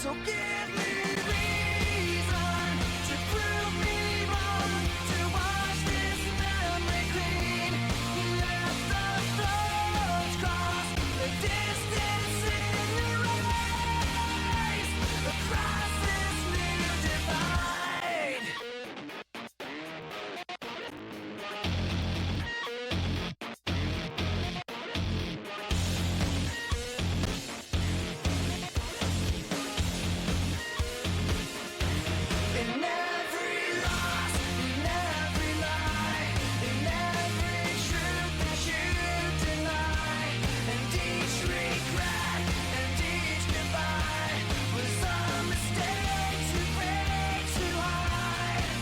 So give me reason to prove me wrong, to wash this memory clean. Let the floods cross the distance in your eyes, across this new divide. In every loss, in every lie, in every truth that you deny, and each regret and each goodbye was a mistake too great to hide.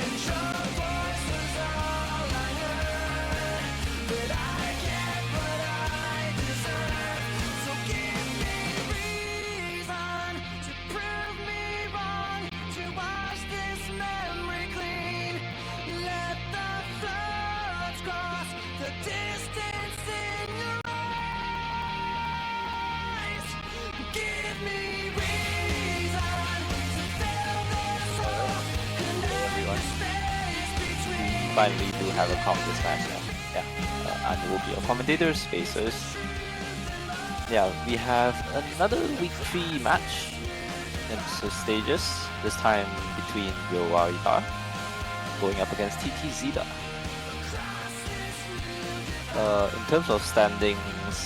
And your voice was all I heard, but I get what I deserve. So give me reason to prove me wrong, to wash this memory clean. Let the floods cross the distance in your eyes. Give me reason to fill this hole and earn the space between. Finally do have a this match now. Yeah, and it will be a commentator's spaces. Yeah, we have another week 3 match in the stages. This time between ryowari going up against TTzida. In terms of standings,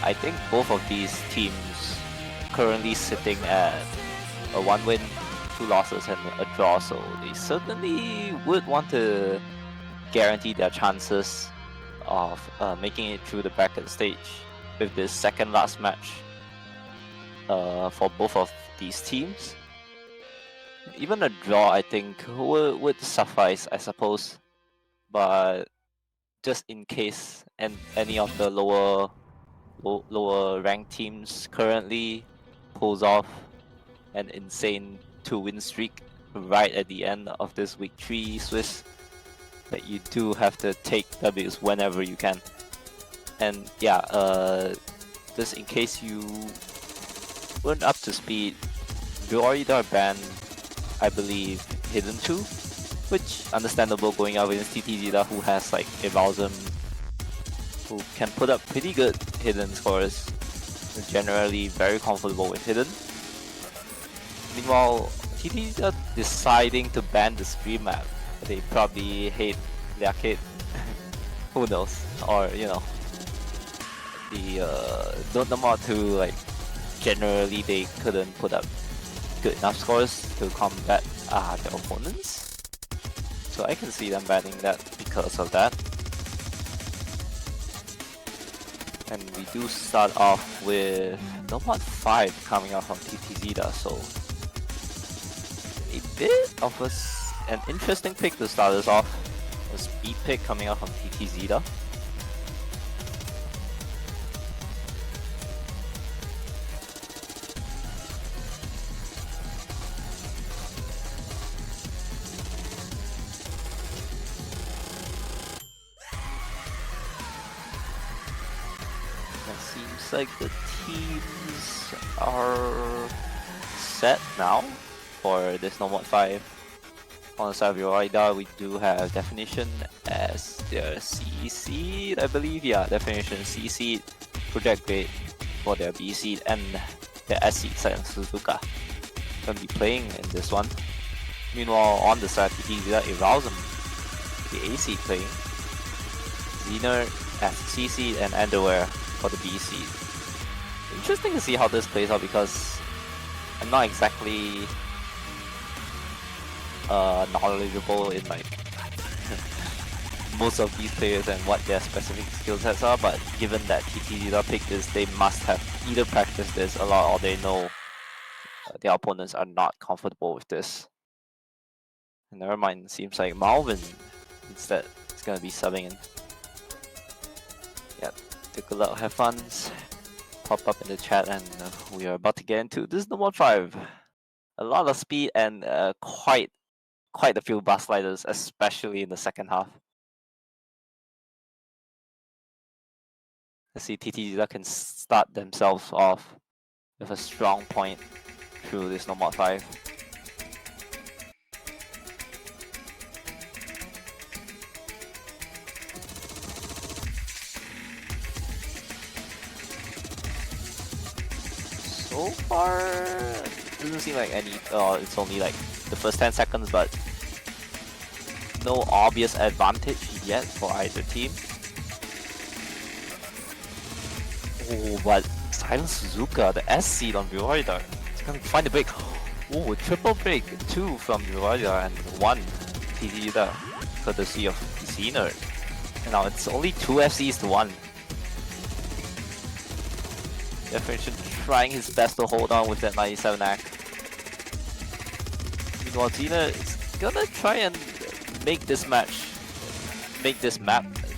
I think both of these teams currently sitting at a 1 win, 2 losses, and a draw. So they certainly would want to guarantee their chances of making it through the bracket stage with this second last match for both of these teams. Even a draw, I think, would suffice, I suppose. But just in case any of the lower ranked teams currently pulls off an insane 2-win streak right at the end of this week 3 Swiss, that you do have to take W's whenever you can. And yeah, just in case you weren't up to speed, ryowari banned, I believe, Hidden 2, which understandable going up against TTzida, who has like Evalsm, who can put up pretty good Hidden scores, generally very comfortable with Hidden. Meanwhile, TTzida deciding to ban the stream map. They probably hate their kid. Who knows? Or, you know, the mod 2, like, generally they couldn't put up good enough scores to combat their opponents. So I can see them banning that because of that. And we do start off with the mod 5 coming out from TTzida, so a bit of an interesting pick to start us off. A speed pick coming out from TTzida. It seems like the teams are set now for this No Mod 5. On the side of ryowari, we do have Definition as their C seed, I believe. Yeah, Definition C seed, Project Grade for their B seed, and their S seed side of Suzuka gonna be playing in this one. Meanwhile, on the side, TTzida Evalsm, the A seed playing. Xener as C seed, and Underwear for the B seed. Interesting to see how this plays out, because I'm not exactly knowledgeable in like most of these players and what their specific skill sets are, but given that TTzida picked this, they must have either practiced this a lot or they know their opponents are not comfortable with this. And never mind, seems like Malvin instead is gonna be subbing in. Yeah, good luck, have fun. Pop up in the chat, and we are about to get into this No Mod 5. A lot of speed and quite a few bus sliders, especially in the second half. Let's see, TTzida can start themselves off with a strong point through this normal 5. So far, doesn't seem like any. It's only like the first 10 seconds, but no obvious advantage yet for either team. Oh, but Silent Suzuka, the S seed on Ryowari, it's gonna find the break. Oh, triple break, 2 from Ryowari and 1 TTzida, courtesy of Xener. And now it's only 2 FCs to 1. Definition trying his best to hold on with that 97 act. Meanwhile, Xener is gonna try and make this map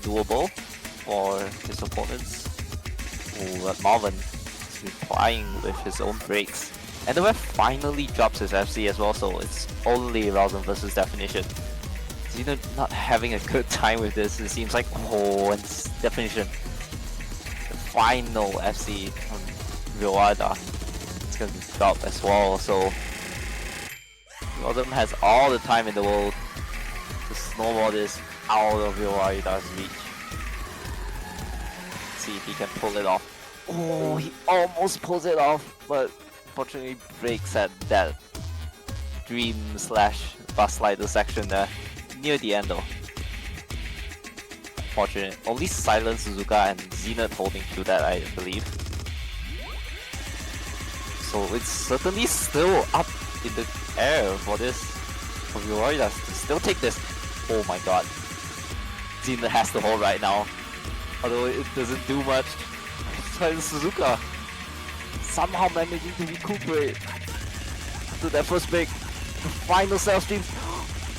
doable for his opponents. Oh, but Marvin is replying with his own breaks. And the ref finally drops his FC as well, so it's only Rousum versus Definition. Xener not having a good time with this. It seems like, oh, and Definition. The final FC from Ryowari. It's gonna be dropped as well, so Rousum has all the time in the world to snowball this out of Ryowari's reach. See if he can pull it off. Oh, he almost pulls it off, but fortunately breaks at that dream slash bus slider section there near the end though. Fortunate. Only Silent Suzuka and Zenith holding through that, I believe. So it's certainly still up in the air for this. For Ryowari to still take this. Oh my god. Zenith has to hold right now. Although it doesn't do much. Silent Suzuka somehow managing to recuperate after that first break. The final self streams.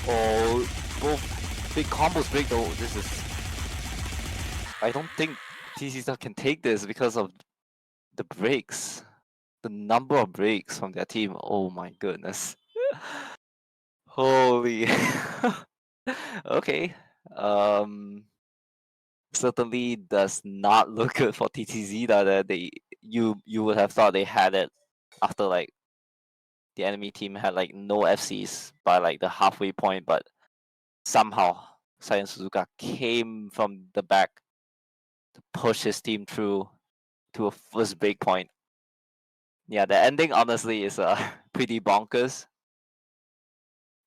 Oh, both big combos break though. This is. I don't think TTzida can take this because of the breaks. The number of breaks from their team. Oh my goodness. Holy. Okay. Certainly does not look good for TTzida that you would have thought they had it after like the enemy team had like no FCs by like the halfway point, but somehow Silent Suzuka came from the back to push his team through to a first break point. Yeah, the ending honestly is pretty bonkers.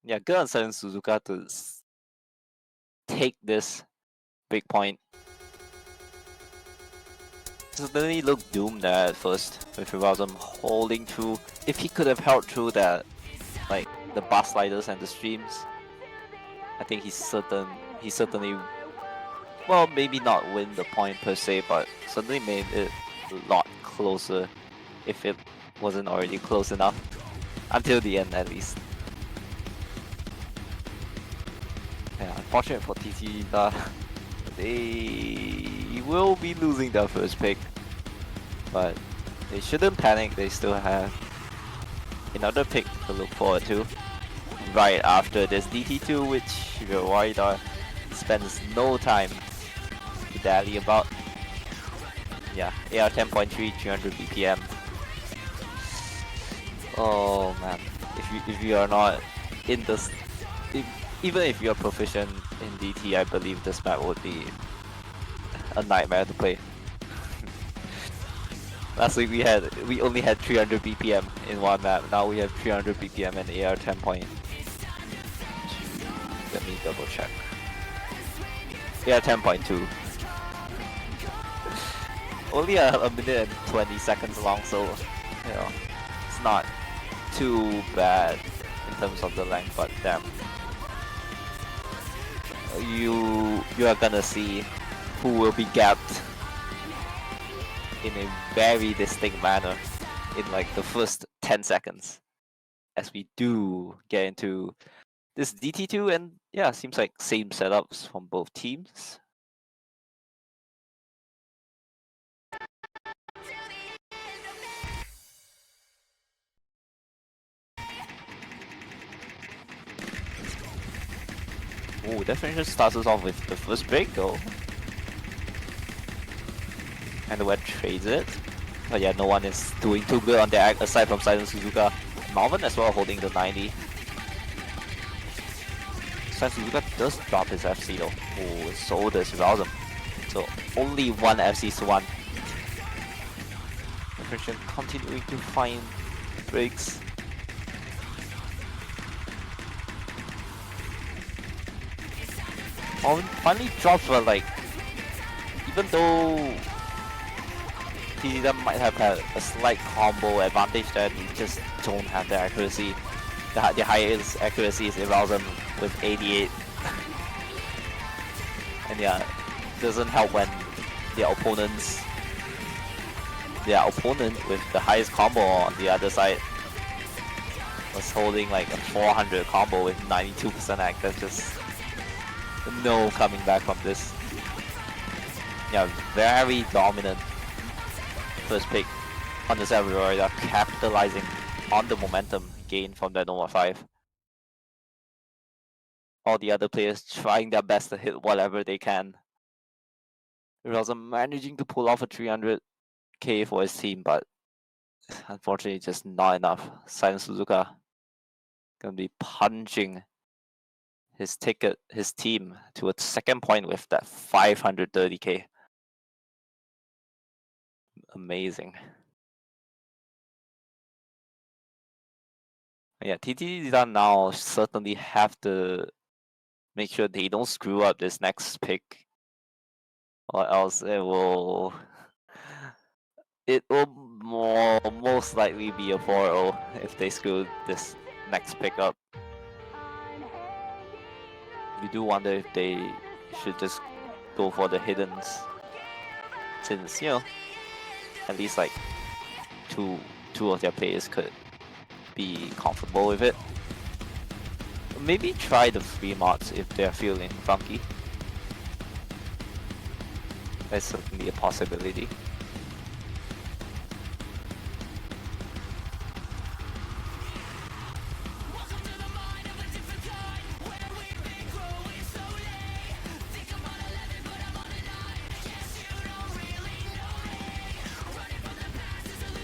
Yeah, good on Silent Suzuka to take this break point. Certainly looked doomed there at first with Rousum holding through. If he could have held through that, like the bus sliders and the streams, I think he's certainly, well, maybe not win the point per se, but certainly made it a lot closer if it wasn't already close enough until the end at least. Yeah, unfortunate for TTzida. They will be losing their first pick, but they shouldn't panic. They still have another pick to look forward to right after this DT2, which Ryowari spends no time to dally about. Yeah, AR 10.3, 300 BPM. Oh man, if you are not in this, even if you're proficient in DT, I believe this map would be a nightmare to play. Last week we only had 300 BPM in one map. Now we have 300 BPM and AR 10 point. Let me double check. AR 10.2. Only a minute and 20 seconds long, so you know it's not too bad in terms of the length, but damn. You are gonna see who will be gapped in a very distinct manner in like the first 10 seconds as we do get into this DT2, and yeah, seems like same setups from both teams. Oh, definitely starts us off with the first break though. And the web trades it. But yeah, no one is doing too good on their act aside from Silent Suzuka. Malvin as well holding the 90. Suzuka does drop his FC though. Oh, so does Rousum. So only one FC to one. Christian continuing to find breaks. Malvin finally drops, but like, even though TTzida might have had a slight combo advantage, that we just don't have the accuracy. The highest accuracy is Rousum with 88. And yeah, it doesn't help when their opponent with the highest combo on the other side was holding like a 400 combo with 92% act. That's just no coming back from this. Yeah, very dominant first pick on the Ryowari, capitalizing on the momentum gained from that Nova 5. All the other players trying their best to hit whatever they can. Rousum managing to pull off a 300k for his team, but unfortunately just not enough. Silent Suzuka gonna be punching his team to a second point with that 530k. Amazing. Yeah, TTzida now certainly have to make sure they don't screw up this next pick, or else it will most likely be a 4-0 if they screw this next pick up. You do wonder if they should just go for the hiddens, since, you know, at least like two of their players could be comfortable with it. Maybe try the free mods if they're feeling funky. That's certainly a possibility.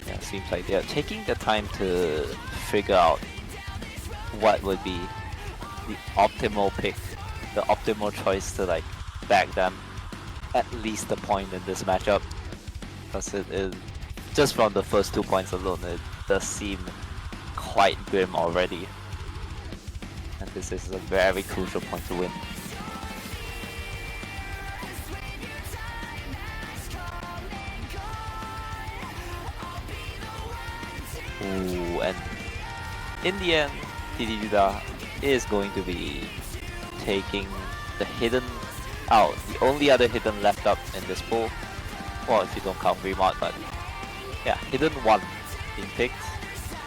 Yeah, seems like they're taking the time to figure out what would be the optimal pick, the optimal choice to like back them at least a point in this matchup, because it is just from the first 2 points alone, it does seem quite grim already, and this is a very crucial point to win. Ooh, and in the end, TTzida is going to be taking the hidden out. The only other hidden left up in this pool, well, if you don't count Remod, but yeah, hidden 1 being picked.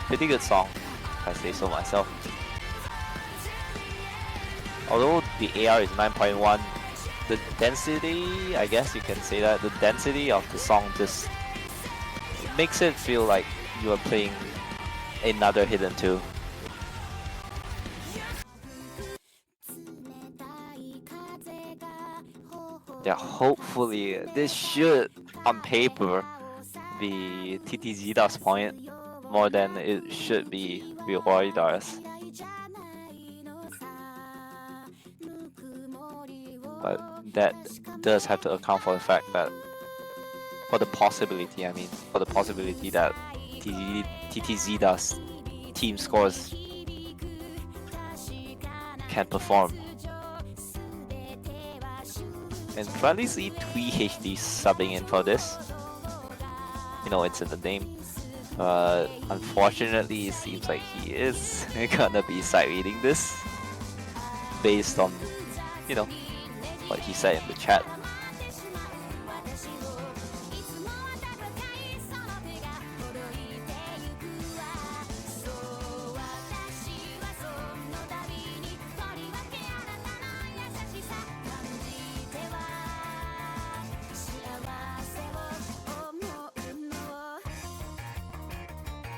Pretty good song, if I say so myself. Although the AR is 9.1, the density, I guess you can say that, the density of the song just makes it feel like you are playing another hidden 2. Yeah, hopefully this should, on paper, be TTzida's point more than it should be ryowari's. But that does have to account for the fact that, for the possibility that TTzida's team scores can perform. And finally see TweeHD subbing in for this. You know, it's in the name. Unfortunately, it seems like he is gonna be side reading this based on, you know, what he said in the chat.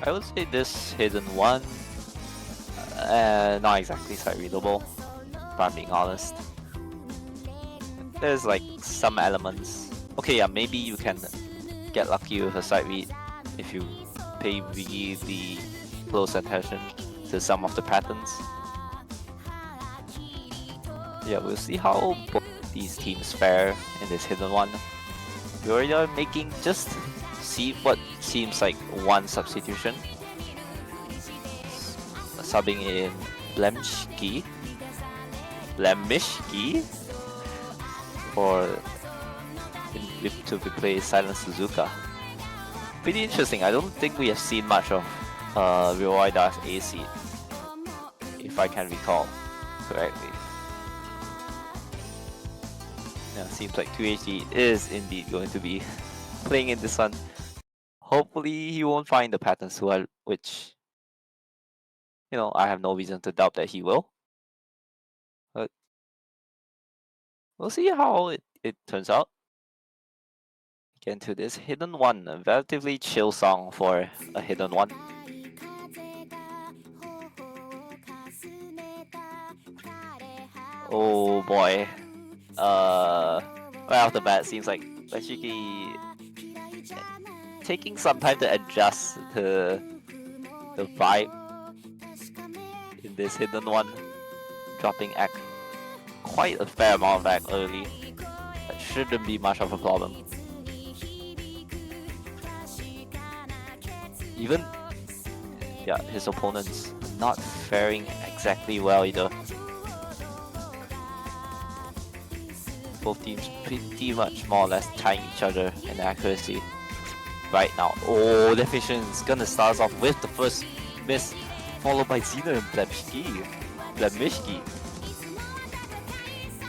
I would say this hidden 1, not exactly side readable, if I'm being honest. There's like some elements. Okay, yeah, maybe you can get lucky with a side read if you pay really close attention to some of the patterns. Yeah, we'll see how both these teams fare in this hidden one. We are making just see what seems like one substitution. Subbing in Blemishki for to replace Silent Suzuka. Pretty interesting. I don't think we have seen much of Ryowari's AC, if I can recall correctly. Yeah, seems like 2HD is indeed going to be playing in this one. Hopefully he won't find the patterns which, you know, I have no reason to doubt that he will. But we'll see how it turns out. Get into this hidden one, a relatively chill song for a hidden one. Oh boy. Right off the bat, seems like Bashiki taking some time to adjust to the vibe in this hidden one, dropping act quite a fair amount of act early. That shouldn't be much of a problem. Even yeah, his opponents not faring exactly well either. Both teams pretty much more or less tying each other in accuracy right now. Oh, Deficient's gonna start us off with the first miss, followed by Xena and Blemishki.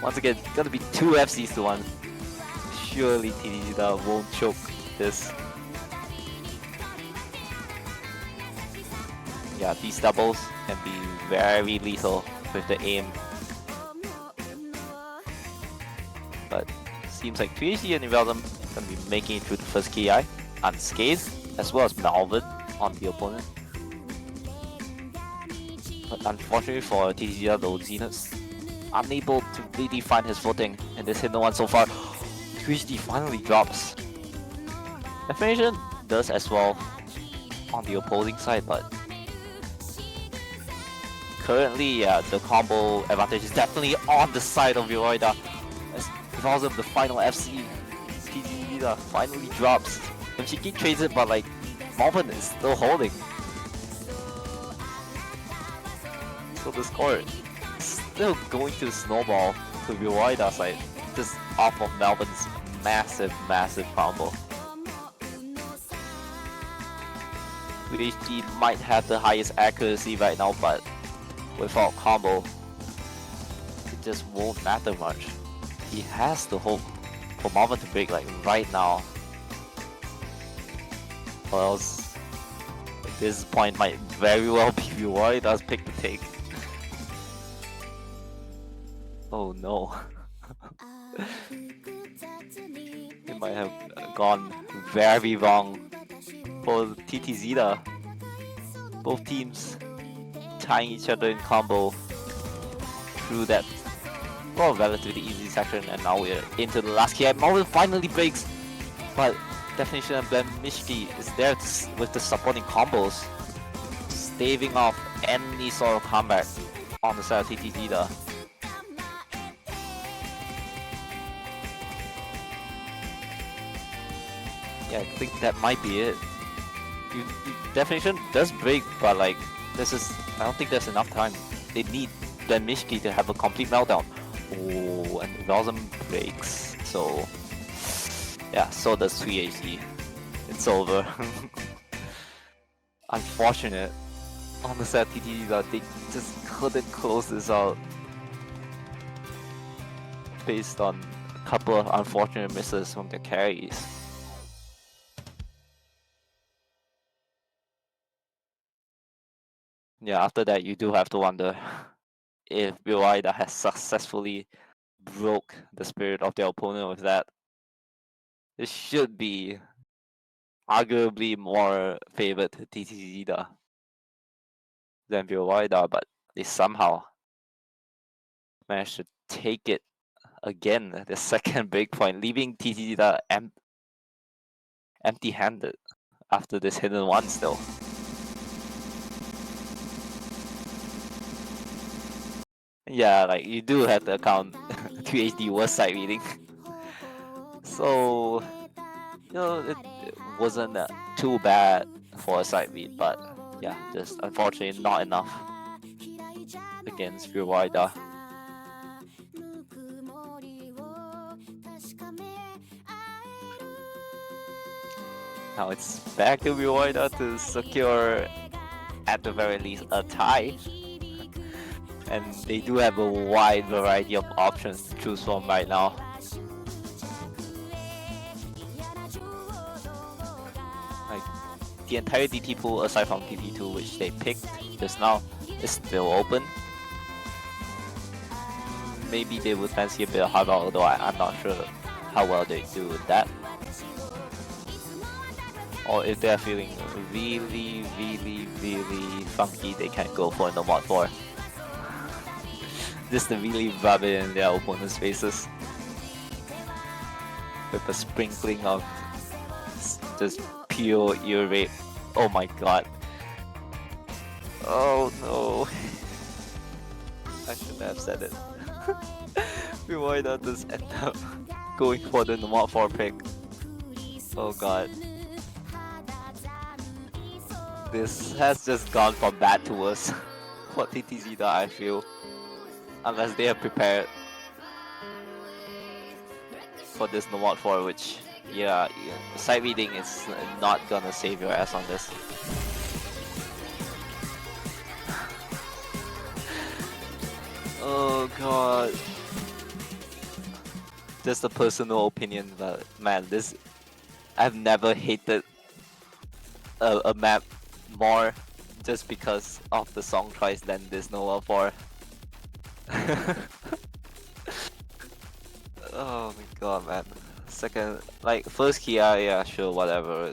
Once again, gonna be 2 FCs to 1. Surely TTzida won't choke this. Yeah, these doubles can be very lethal with the aim. But seems like 3HD and Niveldum gonna be making it through the first KI unscathed, as well as Malvin on the opponent. But unfortunately for TTzida, though, Xena's unable to really find his footing in this hidden one so far. 3HD finally drops. Definition does as well on the opposing side, but currently, yeah, the combo advantage is definitely on the side of Yoida. As because of the final FC, TTzida finally drops. Shiki trades it, but like, Malvin is still holding. So the score is still going to snowball to Yoida's side, just off of Malvin's massive combo. HD might have the highest accuracy right now, but without combo, it just won't matter much. He has to hope for Malvin to break like right now, or else this point might very well be Ryowari's pick to take. Oh no. It might have gone very wrong for TTzida. Both teams tying each other in combo through that relatively easy section, and now we're into the last KI. Malvin finally breaks, but Definition and Blemishki is there with the supporting combos, staving off any sort of comeback on the side of TTzida. Yeah, I think that might be it. Definition does break, but like, I don't think there's enough time. They need Blemishki to have a complete meltdown. Oh, and Velzum breaks. So yeah, so does 3HD. It's over. Unfortunate. On the set TTzida, they just couldn't close this out based on a couple of unfortunate misses from their carries. Yeah, after that you do have to wonder if Ryowari has successfully broke the spirit of their opponent with that. It should be arguably more favored to TTzida than Ryowari, but they somehow managed to take it again, the second breakpoint, leaving TTzida empty-handed after this hidden one still. Yeah, like you do have to account 2HD was side reading. So, it wasn't too bad for a side read, but yeah, just unfortunately not enough against Ryowari. Now it's back to Ryowari to secure at the very least a tie. And they do have a wide variety of options to choose from right now. Like the entire DT pool aside from TT2 which they picked just now is still open. Maybe they would fancy a bit of hardball, although I'm not sure how well they do with that. Or if they're feeling really funky, they can go for no mod 4. Just to really rub it in their opponent's faces. With a sprinkling of just pure ear rape. Oh my god. Oh no. I shouldn't have said it. We might not just end up going for the mod 4 pick. Oh god. This has just gone from bad to worse for TTzida, I feel. Unless they are prepared for this no mod 4, which, yeah, side reading is not gonna save your ass on this. Oh god. Just a personal opinion, but man, I've never hated a map more just because of the song choice than this Nova 4. Oh my god, man. Second, like first key, yeah, sure, whatever.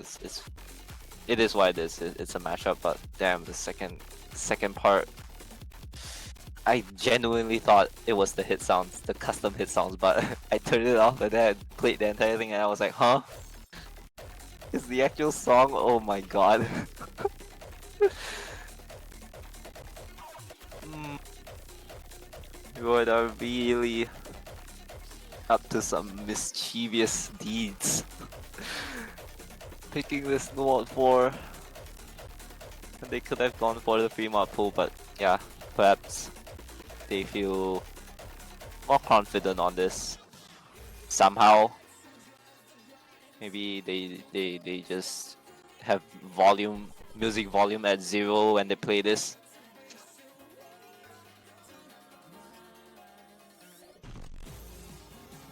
It is what it is. It's a mashup, but damn, the second part, I genuinely thought it was the hit sounds, the custom hit sounds, but I turned it off and then I played the entire thing and I was like, huh? It's the actual song? Oh my god. You are really up to some mischievous deeds. Picking this mod 4. And they could have gone for the free mod pool, but yeah, perhaps they feel more confident on this. Somehow. Maybe they just have music volume at 0 when they play this.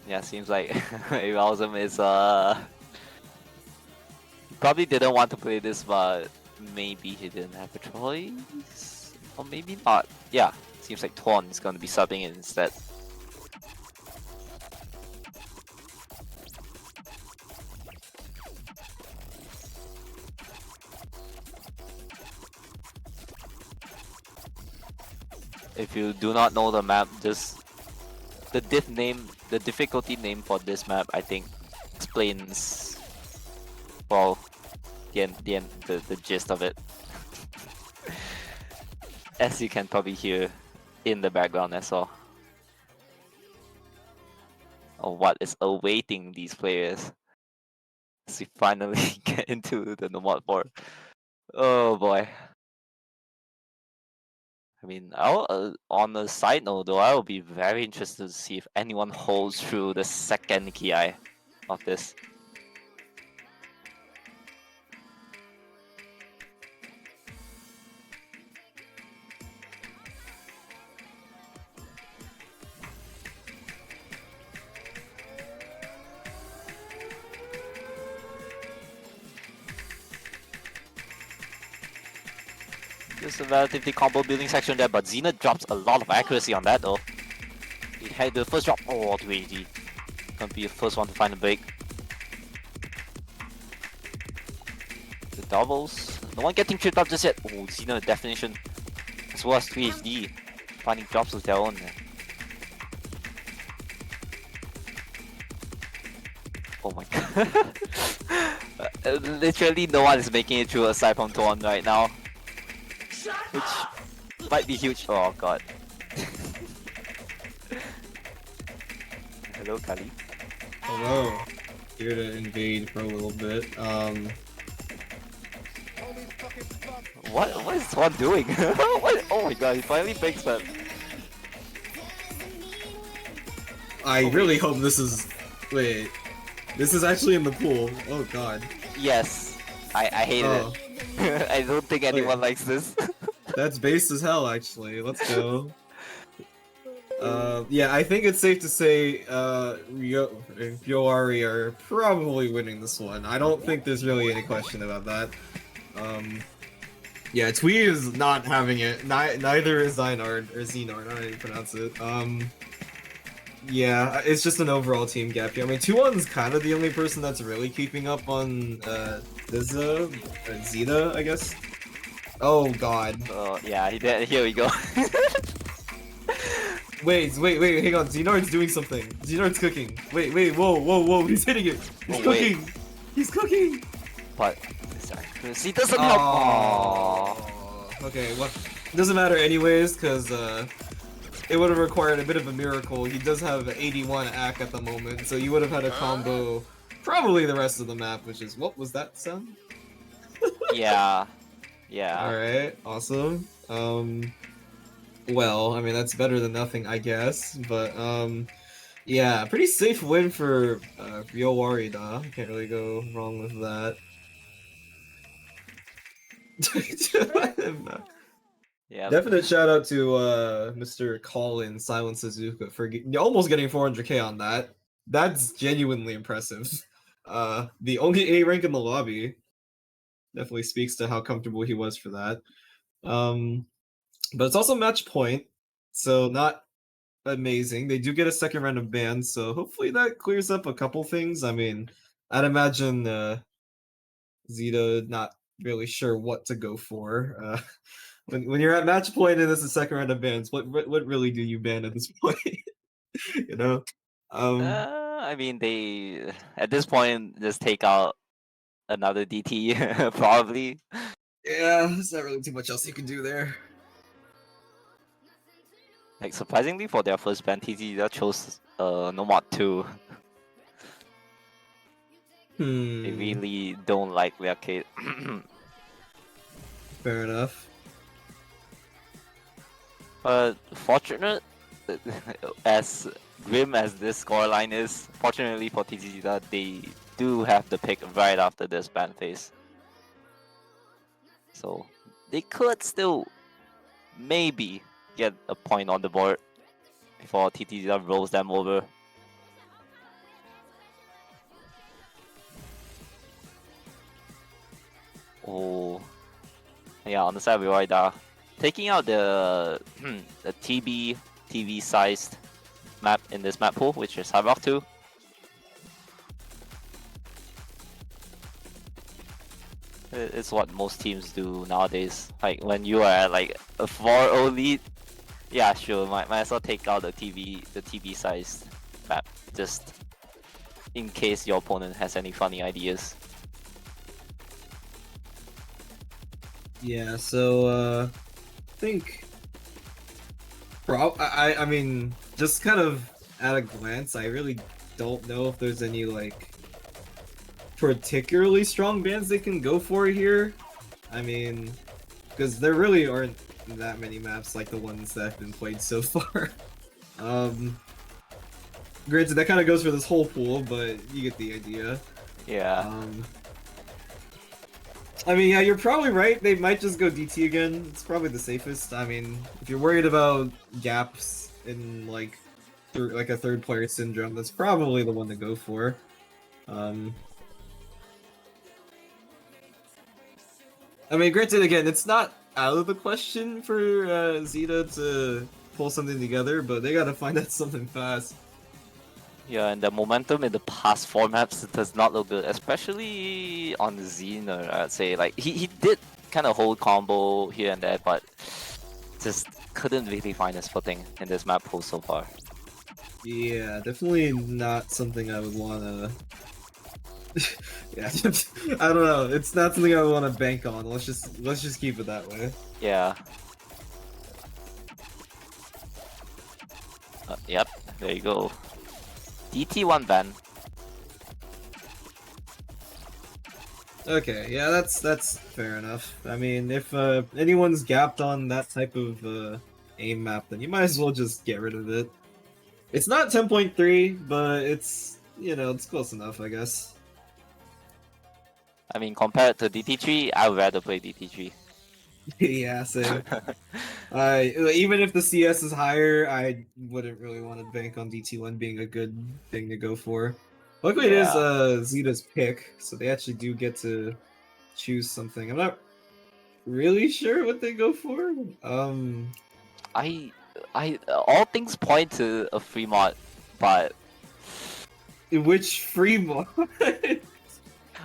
Yeah, seems like Erasm is he probably didn't want to play this, but maybe he didn't have a choice, or maybe not. Yeah, seems like Torn is gonna be subbing it instead. If you do not know the map, just the difficulty name for this map, I think, explains, well, the gist of it. As you can probably hear in the background as well. Of what is awaiting these players as we finally get into the mod 4. Oh boy. I mean, on a side note though, I will be very interested to see if anyone holds through the second Ki of this. Just a relatively combo building section there, but Xena drops a lot of accuracy on that though. He had the first drop, oh, 280. Gonna be the first one to find a break. The doubles, no one getting tripped up just yet. Oh, Xena definition, as well as 3HD, finding drops with their own. Oh my god. Literally no one is making it through aside from Torn right now. Which might be huge. Oh god. Hello, Kali. Hello. Here to invade for a little bit. What is Swan doing? What? Oh my god, he finally picks that. I Oh, really wait. hope this is. Wait. This is actually in the pool. Oh god. Yes. I hate Oh. it. I don't think anyone likes this. That's base as hell, actually. Let's go. Yeah, I think it's safe to say Ryowari are probably winning this one. I don't think there's really any question about that. Yeah, Twee is not having it. Neither is Zinard, or Xenard, I don't know how you pronounce it. Yeah, it's just an overall team gap here. I mean, 2-1's kind of the only person that's really keeping up on, Zeta, I guess. Oh god. Yeah, he did. Here we go. Wait, hang on. Xenard's doing something. Xenard's cooking. Wait, whoa, he's hitting it. He's Oh, cooking. wait. He's cooking. But his accuracy doesn't help. Aww. Okay, well, it doesn't matter anyways, because, it would have required a bit of a miracle. He does have 81 AC at the moment, so you would have had a combo probably the rest of the map, which is, what was that sound? Yeah. Yeah. Alright, awesome. Well, I mean, that's better than nothing, I guess, but, yeah, pretty safe win for, ryowari da. Can't really go wrong with that. Yeah. Definite shout out to, Mr. Colin Silent Suzuka for almost getting 400k on that. That's genuinely impressive. The only A rank in the lobby definitely speaks to how comfortable he was for that. But it's also match point, so not amazing. They do get a second round of bans, so hopefully that clears up a couple things. I mean, I'd imagine Zeta not really sure what to go for. When you're at match point and this is second round of bans, what really do you ban at this point? You know? I mean, they at this point just take out another DT probably. Yeah, there's not really too much else you can do there. Like surprisingly for their first ban, TTzida chose Nomad 2. They really don't like their kid. Fair enough. But fortunate, as grim as this scoreline is, fortunately for TTzida, they do have the pick right after this ban phase. So they could still maybe get a point on the board before TTzida rolls them over. Oh, yeah, on the side of Roida, taking out the the TV sized map in this map pool, which is Hard Rock 2. It's what most teams do nowadays. Like when you are at like a 4-0 lead, yeah, sure, might as well take out the TV sized map, just in case your opponent has any funny ideas. Yeah, so I think I mean, just kind of at a glance, I really don't know if there's any like particularly strong bands they can go for here. I mean, because there really aren't that many maps like the ones that have been played so far. Granted, that kind of goes for this whole pool, but you get the idea. Yeah. I mean, yeah, you're probably right. They might just go DT again. It's probably the safest. I mean, if you're worried about gaps in like a third player syndrome, that's probably the one to go for. I mean, granted, again, it's not out of the question for Zeta to pull something together, but they gotta find out something fast. Yeah, and the momentum in the past 4 maps does not look good, especially on Xena, I'd say. Like, he did kind of hold combo here and there, but just couldn't really find his footing in this map pool so far. Yeah, definitely not something I would wanna... yeah, I don't know. It's not something I would want to bank on. Let's just keep it that way. Yeah. Yep, there you go. DT1 ban. Okay, yeah, that's fair enough. I mean, if anyone's gapped on that type of aim map, then you might as well just get rid of it. It's not 10.3, but it's, you know, it's close enough, I guess. I mean, compared to DT3, I would rather play DT3. Yeah, same. Even if the CS is higher, I wouldn't really want to bank on DT1 being a good thing to go for. Luckily, it is Yeah. Zida's pick, so they actually do get to choose something. I'm not really sure what they go for. I, all things point to a free mod, but Which free mod?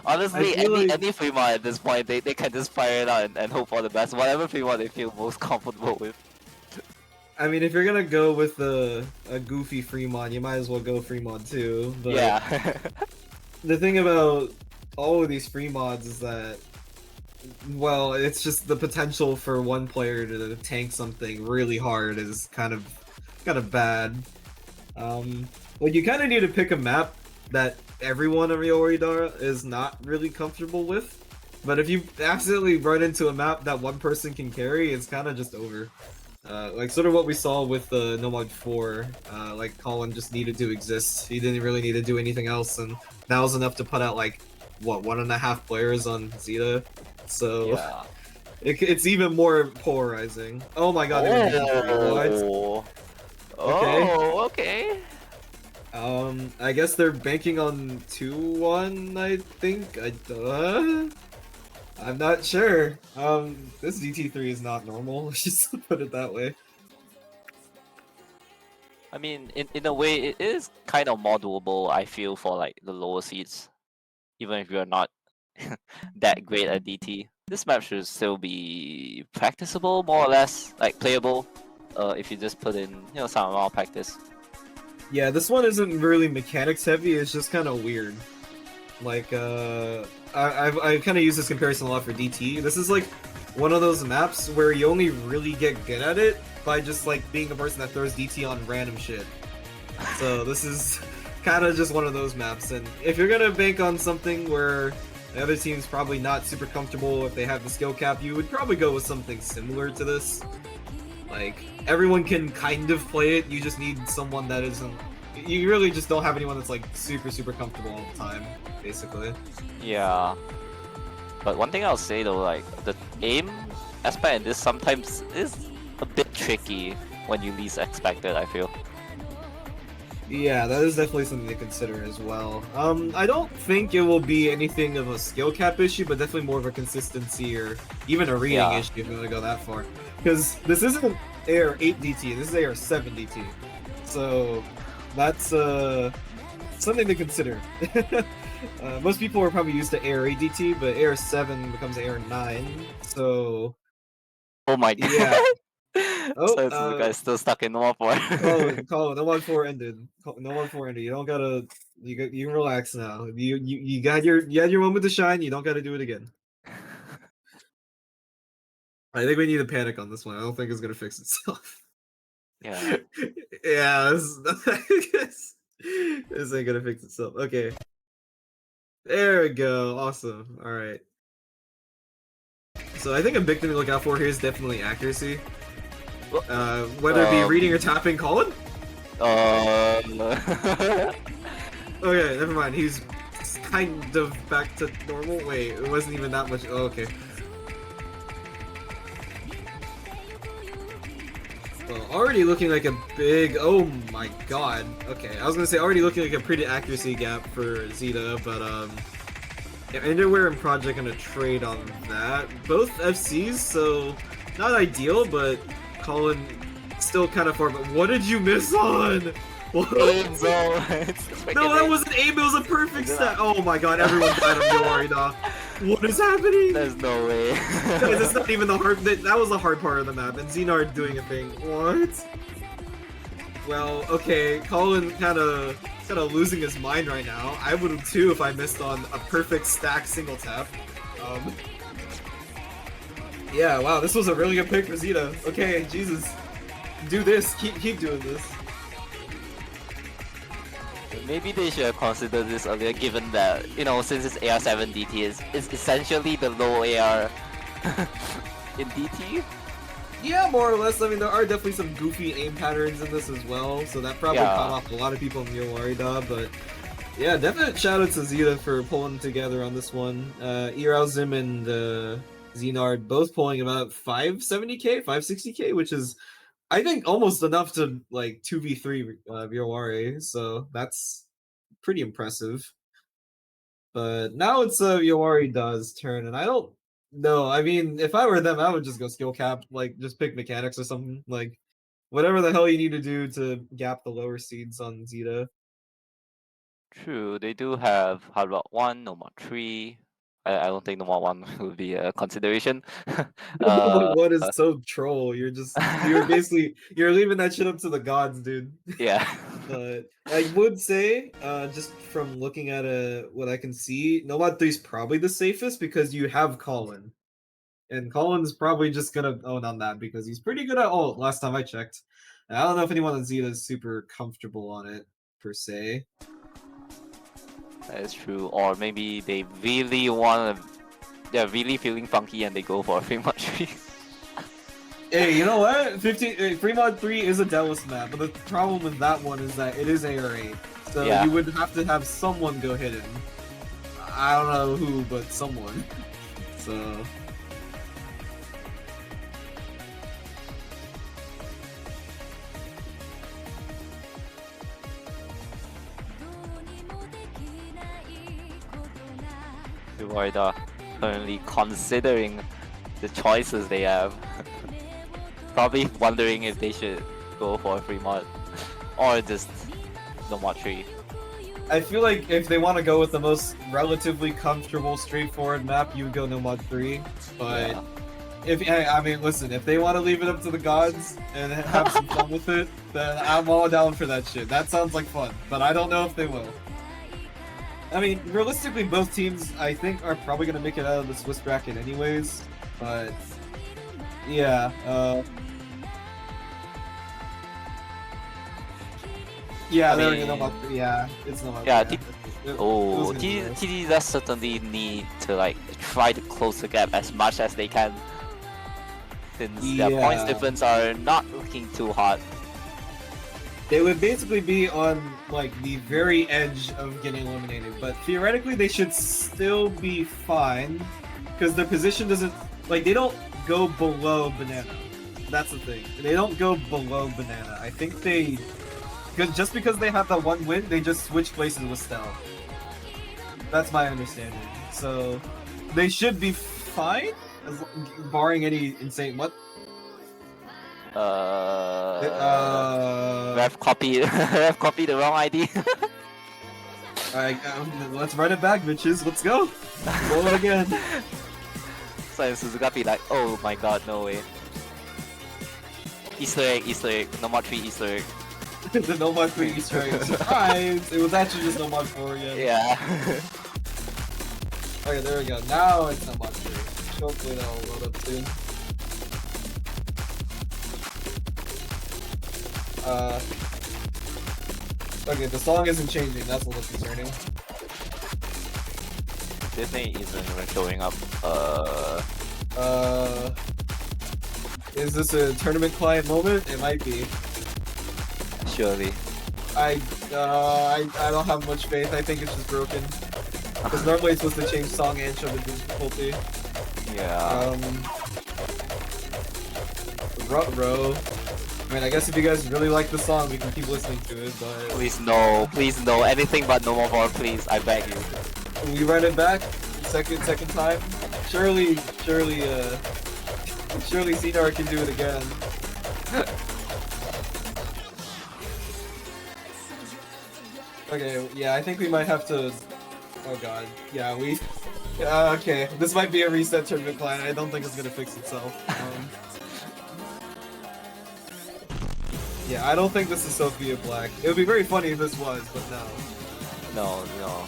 honestly, feel like- any free mod at this point, they can just fire it out and hope for the best. Whatever free mod they feel most comfortable with. I mean, if you're gonna go with a goofy free mod, you might as well go free mod too. But Yeah. the thing about all of these free mods is that, well, it's just the potential for one player to tank something really hard is kind of bad. Well, you kind of need to pick a map that everyone in ryowari is not really comfortable with. But if you accidentally run into a map that one person can carry, it's kind of just over. Like sort of what we saw with No Mod 4, like Colin just needed to exist. He didn't really need to do anything else, and that was enough to put out like, what, 1.5 players on Zeta? So Yeah. it's even more polarizing. Oh my god, they're in what? Okay. Oh, okay. I guess they're banking on 2-1, I think. I'm not sure. This DT3 is not normal, let's just put it that way. I mean, in a way, it is kind of more doable, I feel, for like the lower seeds. Even if you're not that great at DT. This map should still be practicable, more or less, like playable, if you just put in, you know, some amount of practice. Yeah, this one isn't really mechanics heavy, it's just kind of weird. Like, I kind of use this comparison a lot for DT. This is like one of those maps where you only really get good at it by just like being a person that throws DT on random shit. So this is kind of just one of those maps, and if you're gonna bank on something where the other team's probably not super comfortable if they have the skill cap, you would probably go with something similar to this. Like, everyone can kind of play it, you just need someone that isn't... You really just don't have anyone that's like super comfortable all the time, basically. Yeah. But one thing I'll say though, like, the aim aspect in this sometimes is a bit tricky when you least expect it, I feel. Yeah, that is definitely something to consider as well. I don't think it will be anything of a skill cap issue, but definitely more of a consistency or even a reading Yeah. issue if you want to go that far. Because this isn't AR 8 DT, this is AR 7 DT. So that's something to consider. Most people are probably used to AR 8 DT, but AR 7 becomes AR 9, so Oh my god. yeah. Oh, So the guy's still stuck in No More 4. Colin, No Mod 4 ended. No Mod 4 ended. You don't gotta. You can relax now. You got you had your moment to shine. You don't gotta do it again. I think we need to panic on this one. I don't think it's gonna fix itself. Yeah. Yeah, this ain't gonna fix itself. Okay. There we go. Awesome. All right. So I think a big thing to look out for here is definitely accuracy. Whether it be reading or tapping Colin? Okay, never mind. He's kind of back to normal. Wait, it wasn't even that much. Oh, okay. Well, already looking like a big... Oh my god. Okay, I was gonna say already looking like a pretty accuracy gap for Zeta, but yeah, Underwear and Project gonna trade on that. Both FCs, so not ideal, but Colin still kind of far. But what did you miss on? What? Aim, bro. No, that wasn't aim, it was a perfect stat. Oh my god, everyone died on Ryowari now. What is happening? There's no way. Guys, it's not even the hard... That was the hard part of the map, and Xenard doing a thing. What? Well, okay, Colin kind of losing his mind right now. I would have too if I missed on a perfect stack single tap. Yeah, wow, this was a really good pick for Zeta. Okay, Jesus. Do this. Keep doing this. Maybe they should have considered this earlier, given that, you know, since it's AR7 DT is essentially the low AR in DT. Yeah, more or less. I mean, there are definitely some goofy aim patterns in this as well, so that probably Yeah. caught off a lot of people in Ryowari, but yeah, definite shout out to Zeta for pulling together on this one. Zim and Xenard both pulling about 570k, 560k, which is, I think, almost enough to like 2v3 Ryowari, so that's pretty impressive. But now it's Ryowari does turn, and I don't know. I mean, if I were them, I would just go skill cap, like just pick mechanics or something, like whatever the hell you need to do to gap the lower seeds on Zeta. True, they do have hard rock 1, no mod 3. I don't think no mod 1 will be a consideration. What is so troll? You're basically you're leaving that shit up to the gods, dude. Yeah. But I would say, just from looking at what I can see, Nomad 3 is probably the safest because you have Colin. And Colin's probably just gonna own on that because he's pretty good at ult, last time I checked. And I don't know if anyone on Zeta is super comfortable on it, per se. That is true. Or maybe they really want to. They're really feeling funky and they go for a free mod 3. Hey, you know what? 3mod 3 is a Delos map, but the problem with that one is that it is AR8. So Yeah. you would have to have someone go hit him. I don't know who, but someone. So... Ryowari currently considering the choices they have. Probably wondering if they should go for a free mod or just no mod 3. I feel like if they want to go with the most relatively comfortable, straightforward map, you would go no mod 3. But Yeah. I mean, listen, if they want to leave it up to the gods and have some fun with it, then I'm all down for that shit. That sounds like fun, but I don't know if they will. I mean, realistically, both teams, I think, are probably going to make it out of the Swiss bracket anyways, but yeah, yeah, there we go, no mod 3, yeah, it's no mod 3. Yeah, It Oh, was gonna be worse. TTzida certainly need to like try to close the gap as much as they can, since their points Yeah. difference are not looking too hot. They would basically be on like the very edge of getting eliminated, but theoretically they should still be fine because their position doesn't like they don't go below banana. That's the thing. They don't go below banana. I think they just because they have that one win, they just switch places with Stell. That's my understanding. So they should be fine, barring any insane what. Ref copied the wrong ID. Alright, let's run it back, bitches. Let's go. Roll it again. So Suzuka be like, oh my god, no way. Easter egg, no mod 3 Easter egg. The No Mod 3 Easter egg. Surprise! It was actually just No Mod 4 again. Yeah. Okay, there we go. Now it's No Mod 3. Hopefully that'll load up soon. Okay, the song isn't changing. That's a little concerning. Disney isn't even showing up. Is this a tournament client moment? It might be. Surely. I don't have much faith. I think it's just broken. Because normally it's supposed to change song and show the difficulty. Yeah. Row. I mean, I guess if you guys really like the song, we can keep listening to it, but... Please no, anything but no more for please, I beg you. We run it back, second time. Surely Cedar can do it again. Okay, yeah, I think we might have to... Oh god, yeah, we... okay, this might be a reset tournament client. I don't think it's gonna fix itself. Yeah, I don't think this is Sophia Black. It would be very funny if this was, but no. No.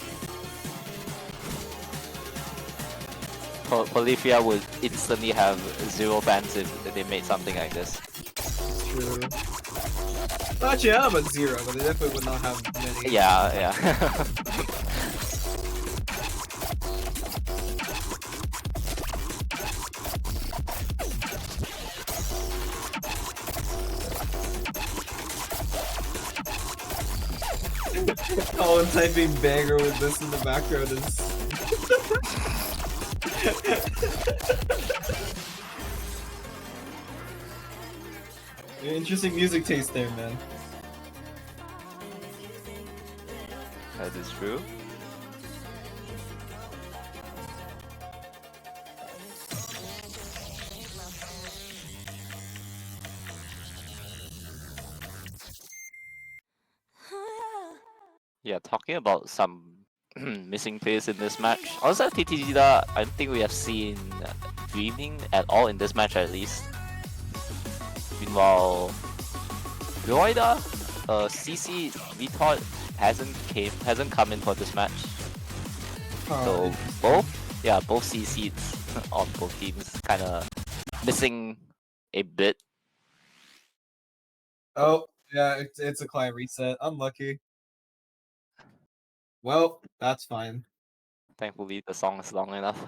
Polyphia would instantly have 0 bans if they made something like this. True. Actually, I have a 0, but they definitely would not have many. Yeah, yeah. Colin typing banger with this in the background is. Interesting music taste there, man. That is true. Yeah, talking about some missing players in this match. Also, TTzida, I don't think we have seen Dreaming at all in this match at least. Meanwhile, Roida, CC, we thought hasn't come in for this match. So both CCs on both teams kind of missing a bit. Oh, yeah, it's a client reset. Unlucky. Well, that's fine. Thankfully, the song is long enough.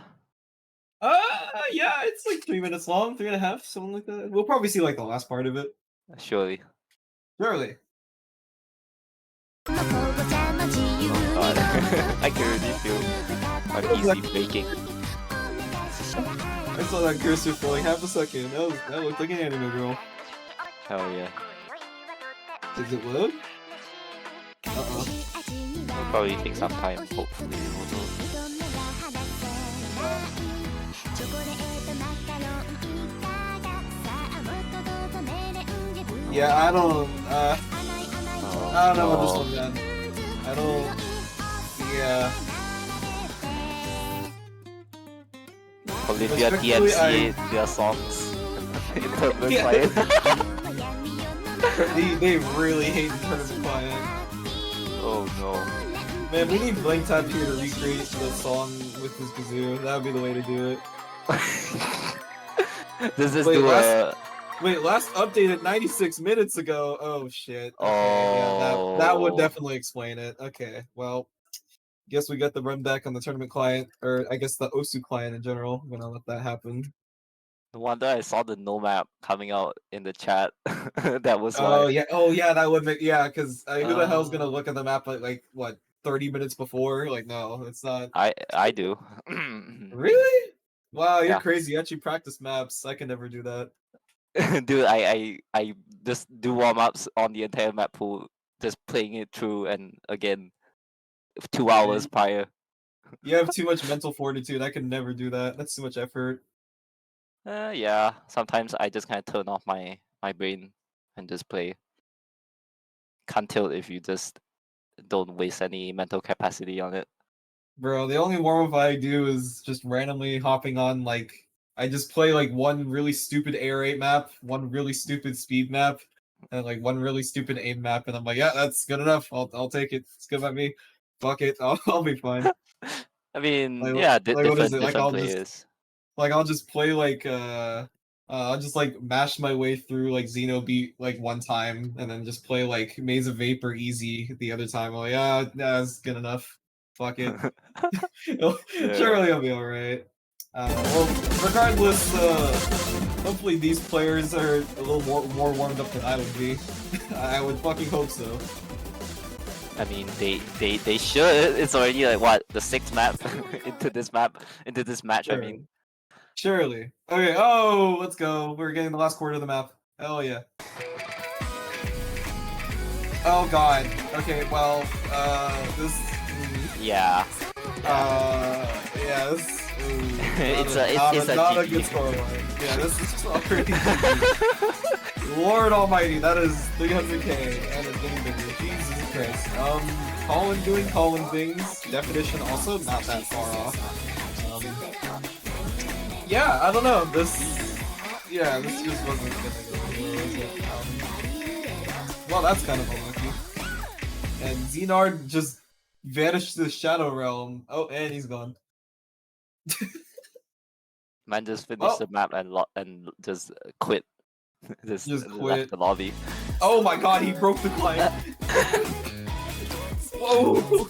Yeah, it's like 3 minutes long, 3.5, something like that. We'll probably see like the last part of it. Surely. Surely. Oh god, I can already feel my PC breaking. I saw that cursor for like half a second. That looked like an anime girl. Hell yeah. Does it load? Uh-oh. It'll probably take some time, hopefully it will load. Yeah, I don't know what this no. one, man. I don't. Yeah. Olivia Respectfully, TMC their songs in the Yeah. client. They really hate the tournament client. Oh no. Man, we need Blank Tap here to recreate the song with his kazoo. That would be the way to do it. This is Wait, do a last updated 96 minutes ago. Oh shit. Okay, yeah, that would oh. definitely explain it. Okay, well, guess we got the run back on the tournament client, or I guess the Osu client in general. I'm gonna let that happen. No wonder I saw the no map coming out in the chat. That was Oh why. yeah, that would make because who the hell's gonna Uh, look at the map like what 30 minutes before? Like no, it's not. I do. Really? Wow, you're Yeah. crazy. You actually practice maps. I can never do that. Dude, I just do warm ups on the entire map pool, just playing it through and again 2 hours prior. You have too much mental fortitude. I could never do that. That's too much effort. Yeah. Sometimes I just kind of turn off my brain and just play. Can't tilt if you just don't waste any mental capacity on it. Bro, the only warm up I do is just randomly hopping on like I just play like one really stupid air raid map, one really stupid speed map, and like one really stupid aim map, and I'm like, yeah, that's good enough. I'll take it. It's good by me. Fuck it. I'll be fine. I mean, Like yeah, what is it? Like different players. I'll just play like I'll just like mash my way through like Xenobeat like one time and then just play like Maze of Vapor easy the other time. I'm like, yeah, that's good enough. Fuck it. Surely I'll be alright. Well, regardless, hopefully these players are a little more warmed up than I would be. I would fucking hope so. I mean, they should. It's already like what the 6th map into this match. I Sure. mean, Surely. Okay, oh, let's go. We're getting the last quarter of the map. Hell yeah. Oh god. Okay, well, this... yeah. Yeah, this... It's a not a GG. good scoreline. Yeah, this is already GG. Lord almighty, that is 300k and it's getting bigger. Jesus Christ. Colin doing Colin things. Definition also not that far off. Yeah, I don't know. This just wasn't gonna go anywhere, was it? Well, that's kind of unlucky. And Xenard just vanished to the Shadow Realm. Oh, and he's gone. Man just finished Oh. the map and just quit. Just Just left quit. the lobby. Oh my god, he broke the client. Whoa.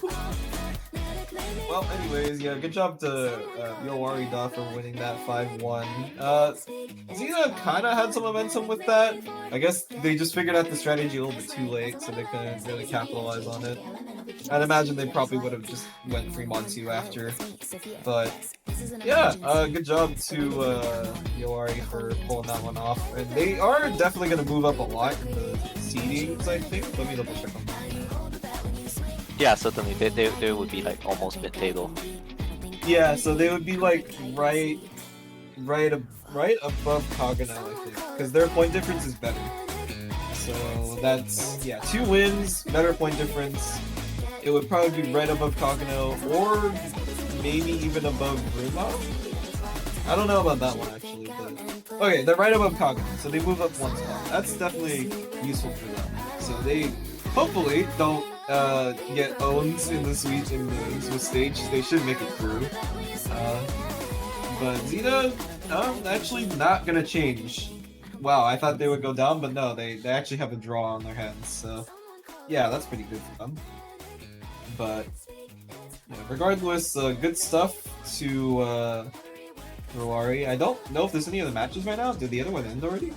Well, anyways, yeah, good job to Ryowari for winning that 5-1. Zeta kind of had some momentum with that. I guess they just figured out the strategy a little bit too late, so they couldn't really capitalize on it. I'd imagine they probably would have just went Fremont 2 after. But yeah, good job to Ryowari for pulling that one off. And they are definitely going to move up a lot in the seedings, I think. Let me double check on that. Yeah, certainly. They would be like almost mid-table. Yeah, so they would be like right above Kagano, I think, because their point difference is better. So that's 2 wins, better point difference. It would probably be right above Kagano, or maybe even above Ruma. I don't know about that one actually, but okay, they're right above Kagano, so they move up 1 spot. That's definitely useful for them. So they hopefully don't get owned in the Sweet stage. They should make it through. But Zeta, actually not gonna change. Wow, I thought they would go down, but no, they actually have a draw on their hands. So yeah, that's pretty good for them. But yeah, regardless, good stuff to Ryowari. I don't know if there's any other matches right now. Did the other one end already?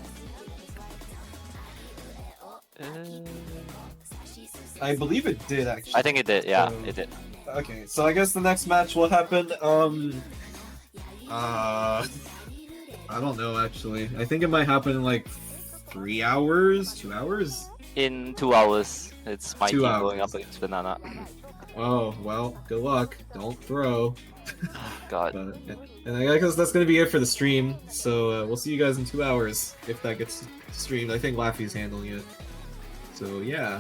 I believe it did actually. I think it did. Yeah, So- it did. Okay, so I guess the next match will happen. I don't know actually. I think it might happen in like 3 hours, 2 hours. In 2 hours, it's my 2 team going hours. up against Banana. Oh well, good luck. Don't throw. God. But, and I guess that's gonna be it for the stream. So we'll see you guys in 2 hours if that gets streamed. I think Laffy's handling it. So yeah.